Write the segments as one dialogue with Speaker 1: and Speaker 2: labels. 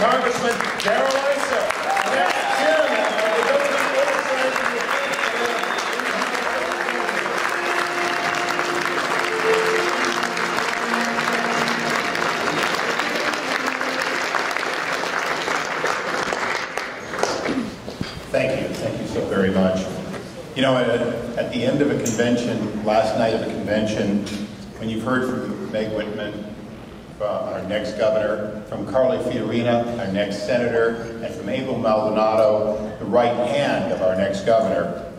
Speaker 1: Congressman Darrell Issa, next chairman of the Government Oversight Committee. Thank you so very much. You know, at the end of a convention, last night of a convention, when you've heard from Meg Whitman, our next governor, from Carly Fiorina, our next senator, and from Abel Maldonado, the right hand of our next governor.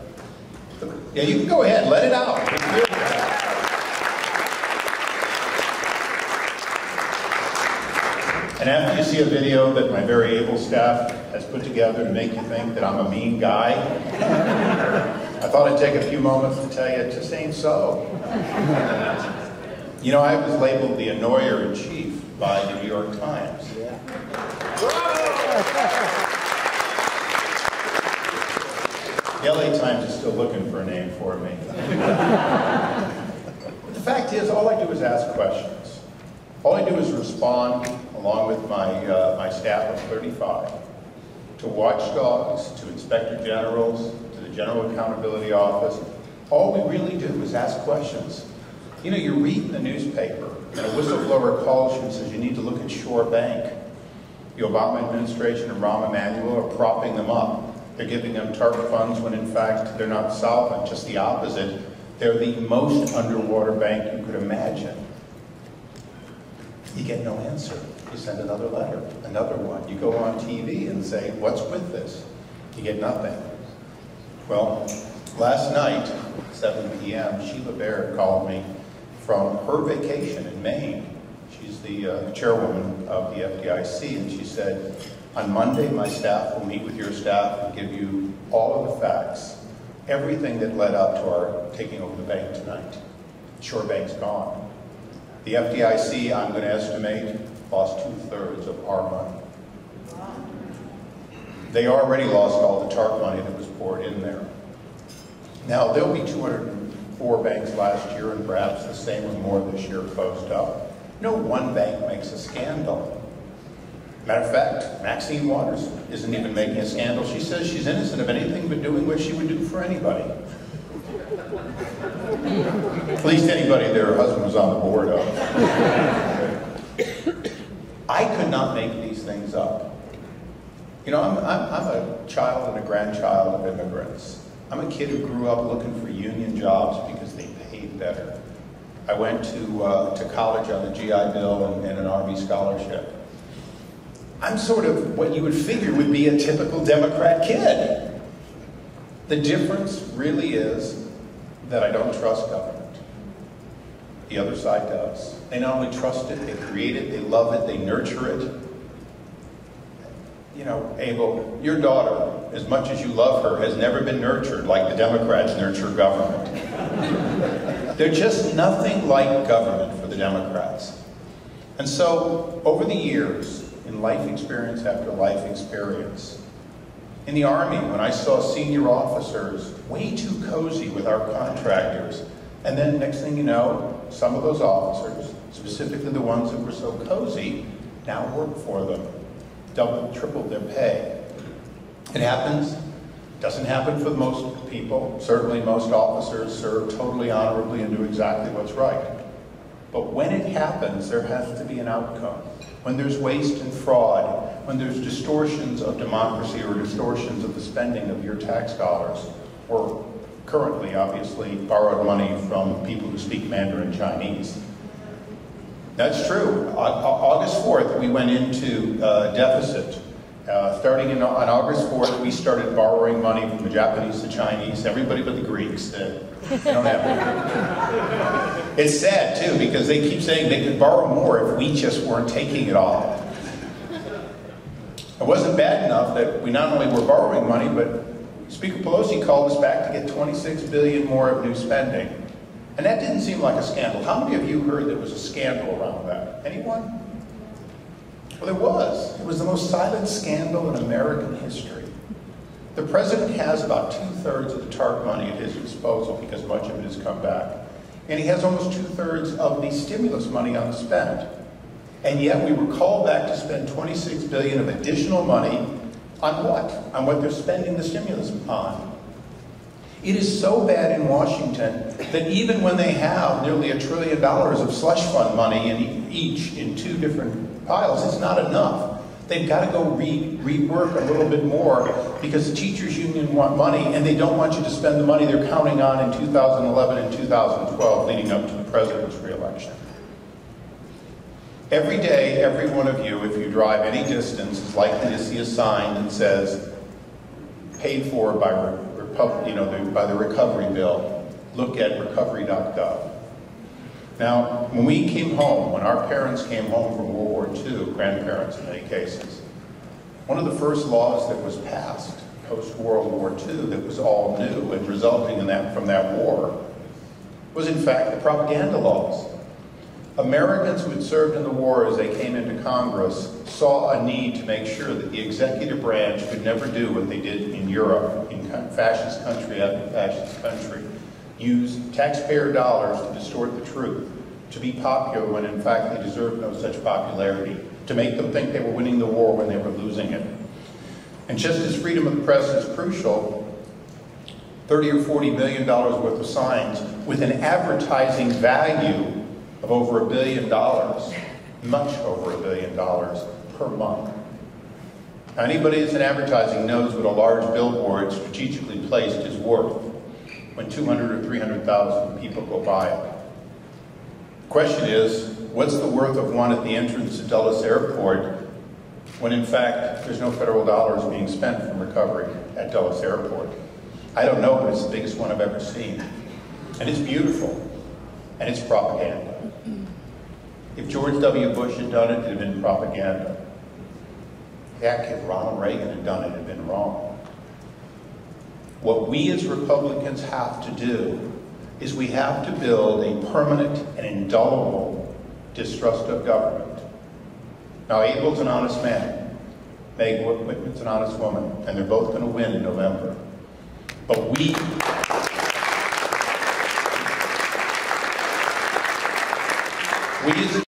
Speaker 1: Yeah, you can go ahead, let it out. And after you see a video that my very able staff has put together to make you think that I'm a mean guy, I thought I'd take a few moments to tell you it just ain't so. You know, I was labeled the annoyer-in-chief by the New York Times. Yeah. The LA Times is still looking for a name for me. But the fact is, all I do is ask questions. All I do is respond, along with my staff of 35, to watchdogs, to inspector generals, to the General Accountability Office. All we really do is ask questions. You know, you read in the newspaper, and a whistleblower calls you and says you need to look at Shore Bank. The Obama administration and Rahm Emanuel are propping them up. They're giving them TARP funds when in fact they're not solvent, just the opposite. They're the most underwater bank you could imagine. You get no answer. You send another letter, another one. You go on TV and say, what's with this? You get nothing. Well, last night, 7 p.m., Sheila Baird called me from her vacation in Maine. She's the chairwoman of the FDIC, and she said, on Monday, my staff will meet with your staff and give you all of the facts, everything that led up to our taking over the bank tonight. Shore Bank's gone. The FDIC, I'm going to estimate, lost 2/3 of our money. They already lost all the TARP money that was poured in there. Now, there'll be 204 banks last year, and perhaps the same or more this year closed up. No one bank makes a scandal. Matter of fact, Maxine Waters isn't even making a scandal. She says she's innocent of anything but doing what she would do for anybody. At least anybody that her husband was on the board of. I could not make these things up. You know, I'm a child and a grandchild of immigrants. I'm a kid who grew up looking for union jobs because they paid better. I went to college on the GI Bill and an Army scholarship. I'm sort of what you would figure would be a typical Democrat kid. The difference really is that I don't trust government. The other side does. They not only trust it, they create it, they love it, they nurture it. You know, Abel, your daughter, as much as you love her, has never been nurtured like the Democrats nurture government. They're just nothing like government for the Democrats. And so, over the years, in life experience after life experience, in the Army, when I saw senior officers way too cozy with our contractors, and then next thing you know, some of those officers, specifically the ones that were so cozy, now work for them. Double, triple their pay. It happens. Doesn't happen for most people. Certainly most officers serve totally honorably and do exactly what's right. But when it happens, there has to be an outcome. When there's waste and fraud, when there's distortions of democracy or distortions of the spending of your tax dollars, or currently, obviously, borrowed money from people who speak Mandarin Chinese. That's true. August 4th, we went into deficit. Starting on August 4th, we started borrowing money from the Japanese, the Chinese, everybody but the Greeks. They don't have it. It's sad, too, because they keep saying they could borrow more if we just weren't taking it all. It wasn't bad enough that we not only were borrowing money, but Speaker Pelosi called us back to get $26 billion more of new spending. And that didn't seem like a scandal. How many of you heard there was a scandal around that? Anyone? Well, there was. It was the most silent scandal in American history. The president has about 2/3 of the TARP money at his disposal because much of it has come back. And he has almost 2/3 of the stimulus money unspent. And yet we were called back to spend $26 billion of additional money on what? On what they're spending the stimulus on. It is so bad in Washington that even when they have nearly $1 trillion of slush fund money in each in two different piles, it's not enough. They've got to go rework a little bit more because the teachers union want money and they don't want you to spend the money they're counting on in 2011 and 2012 leading up to the president's reelection. Every day, every one of you, if you drive any distance, is likely to see a sign that says, paid for by the recovery bill. Look at recovery.gov. Now, when we came home, when our parents came home from World War II, grandparents in many cases, one of the first laws that was passed post-World War II that was all new and resulting from that war was in fact the propaganda laws. Americans who had served in the war as they came into Congress saw a need to make sure that the executive branch could never do what they did in Europe, in fascist country after fascist country, use taxpayer dollars to distort the truth, to be popular when in fact they deserved no such popularity, to make them think they were winning the war when they were losing it. And just as freedom of the press is crucial, $30 or $40 million worth of signs with an advertising value of over $1 billion, much over $1 billion per month. Now, anybody that's in advertising knows what a large billboard strategically placed is worth when 200 or 300,000 people go by it. The question is, what's the worth of one at the entrance to Dulles Airport when in fact there's no federal dollars being spent from recovery at Dulles Airport? I don't know, but it's the biggest one I've ever seen. And it's beautiful, and it's propaganda. If George W. Bush had done it, it would have been propaganda. Heck, if Ronald Reagan had done it, it would have been wrong. What we as Republicans have to do is we have to build a permanent and indelible distrust of government. Now, Abel's an honest man. Meg Whitman's an honest woman, and they're both going to win in November. But we as a